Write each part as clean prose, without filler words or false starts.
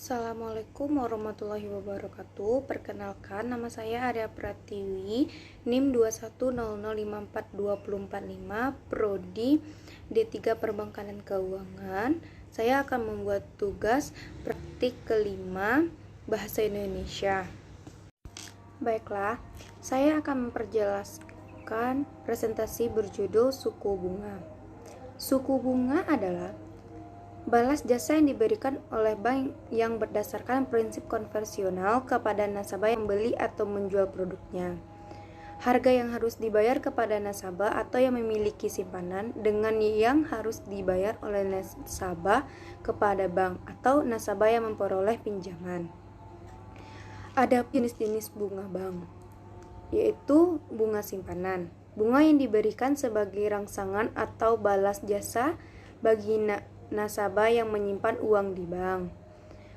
Assalamualaikum warahmatullahi wabarakatuh. Perkenalkan, nama saya Arya Pratiwi, NIM 2100542045, Prodi D3 Perbankan dan Keuangan. Saya akan membuat tugas praktik kelima Bahasa Indonesia. Baiklah, saya akan memperjelaskan presentasi berjudul Suku Bunga. Suku bunga adalah balas jasa yang diberikan oleh bank yang berdasarkan prinsip konvensional kepada nasabah yang membeli atau menjual produknya. Harga yang harus dibayar kepada nasabah atau yang memiliki simpanan dengan yang harus dibayar oleh nasabah kepada bank atau nasabah yang memperoleh pinjaman. Ada jenis-jenis bunga bank, yaitu bunga simpanan, bunga yang diberikan sebagai rangsangan atau balas jasa bagi nasabah yang menyimpan uang di bank.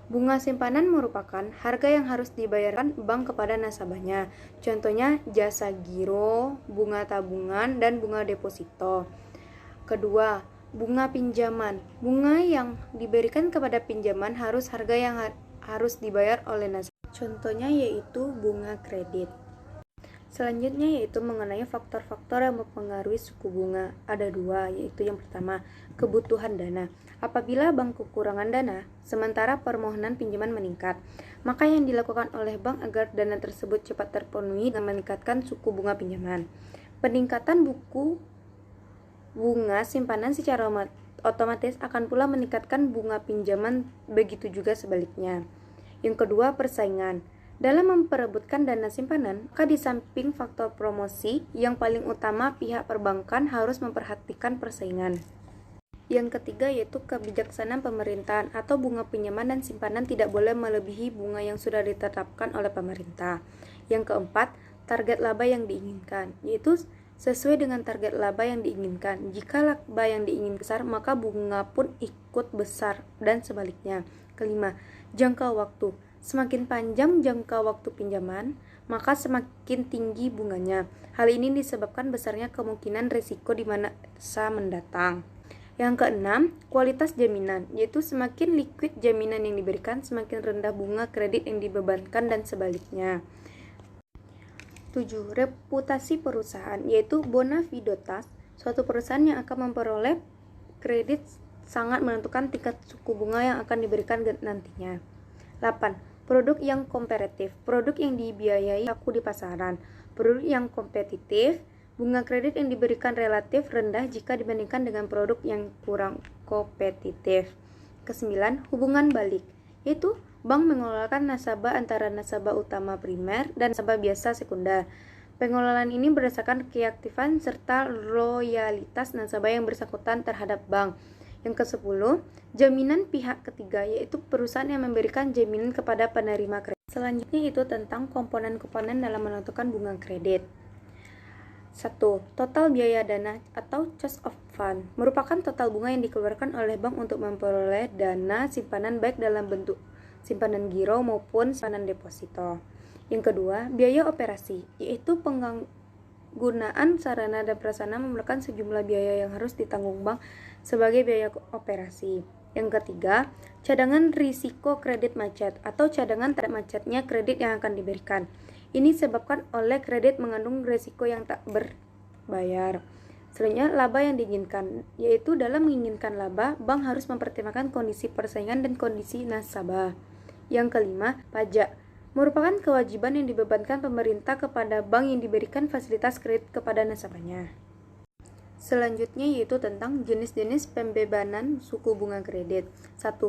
Bunga simpanan merupakan harga yang harus dibayarkan bank kepada nasabahnya. Contohnya jasa giro, bunga tabungan, dan bunga deposito. Kedua, bunga pinjaman. Bunga yang diberikan kepada pinjaman harus harga yang harus dibayar oleh nasabah. Contohnya yaitu bunga kredit. Selanjutnya yaitu mengenai faktor-faktor yang mempengaruhi suku bunga. Ada dua, yaitu yang pertama, kebutuhan dana. Apabila bank kekurangan dana, sementara permohonan pinjaman meningkat, maka yang dilakukan oleh bank agar dana tersebut cepat terpenuhi dengan meningkatkan suku bunga pinjaman. Peningkatan buku bunga simpanan secara otomatis akan pula meningkatkan bunga pinjaman, begitu juga sebaliknya. Yang kedua, persaingan. Dalam memperebutkan dana simpanan, maka di samping faktor promosi, yang paling utama pihak perbankan harus memperhatikan persaingan. Yang ketiga yaitu kebijaksanaan pemerintahan atau bunga pinjaman dan simpanan tidak boleh melebihi bunga yang sudah ditetapkan oleh pemerintah. Yang keempat, target laba yang diinginkan, yaitu sesuai dengan target laba yang diinginkan. Jika laba yang diinginkan besar, maka bunga pun ikut besar dan sebaliknya. Kelima, jangka waktu. Semakin panjang jangka waktu pinjaman, maka semakin tinggi bunganya. Hal ini disebabkan besarnya kemungkinan risiko di masa mendatang. Yang keenam, kualitas jaminan, yaitu semakin liquid jaminan yang diberikan, semakin rendah bunga kredit yang dibebankan dan sebaliknya. 7. Reputasi perusahaan, yaitu bona fides. Suatu perusahaan yang akan memperoleh kredit sangat menentukan tingkat suku bunga yang akan diberikan nantinya. 8. Produk yang kompetitif, produk yang dibiayai laku di pasaran. Produk yang kompetitif, bunga kredit yang diberikan relatif rendah jika dibandingkan dengan produk yang kurang kompetitif. Kesembilan, hubungan balik, yaitu bank mengelolakan nasabah antara nasabah utama primer dan nasabah biasa sekunder. Pengelolaan ini berdasarkan keaktifan serta loyalitas nasabah yang bersangkutan terhadap bank. Yang ke-10, jaminan pihak ketiga, yaitu perusahaan yang memberikan jaminan kepada penerima kredit. Selanjutnya itu tentang komponen-komponen dalam menentukan bunga kredit. 1. Total biaya dana atau cost of fund merupakan total bunga yang dikeluarkan oleh bank untuk memperoleh dana simpanan baik dalam bentuk simpanan giro maupun simpanan deposito. Yang kedua, biaya operasi, yaitu penggunaan sarana dan prasarana memerlukan sejumlah biaya yang harus ditanggung bank sebagai biaya operasi. Yang ketiga, cadangan risiko kredit macet atau cadangan terhadap macetnya kredit yang akan diberikan. Ini disebabkan oleh kredit mengandung risiko yang tak berbayar. Selanjutnya, laba yang diinginkan, yaitu dalam menginginkan laba, bank harus mempertimbangkan kondisi persaingan dan kondisi nasabah. Yang kelima, pajak merupakan kewajiban yang dibebankan pemerintah kepada bank yang diberikan fasilitas kredit kepada nasabahnya. Selanjutnya yaitu tentang jenis-jenis pembebanan suku bunga kredit. 1.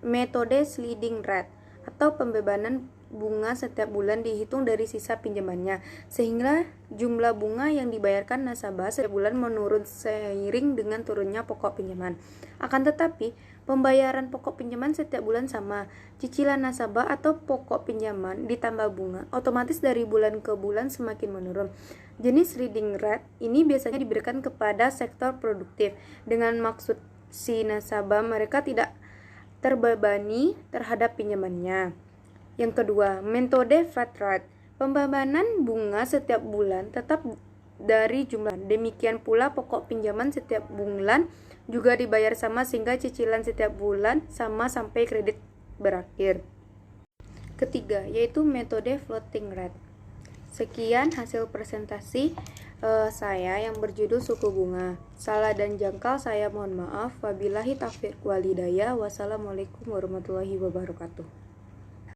Metode sliding rate atau pembebanan bunga setiap bulan dihitung dari sisa pinjamannya, sehingga jumlah bunga yang dibayarkan nasabah setiap bulan menurun seiring dengan turunnya pokok pinjaman. Akan tetapi, pembayaran pokok pinjaman setiap bulan sama. Cicilan nasabah atau pokok pinjaman ditambah bunga, otomatis dari bulan ke bulan semakin menurun. Jenis sliding rate ini biasanya diberikan kepada sektor produktif dengan maksud si nasabah mereka tidak terbebani terhadap pinjamannya. Yang kedua, metode flat rate. Pembebanan bunga setiap bulan tetap dari jumlah. Demikian pula pokok pinjaman setiap bulan juga dibayar sama sehingga cicilan setiap bulan sama sampai kredit berakhir. Ketiga, yaitu metode floating rate. Sekian hasil presentasi saya yang berjudul suku bunga. Salah dan jangkal saya mohon maaf. Wabillahi taufiq walhidayah. Wassalamualaikum warahmatullahi wabarakatuh.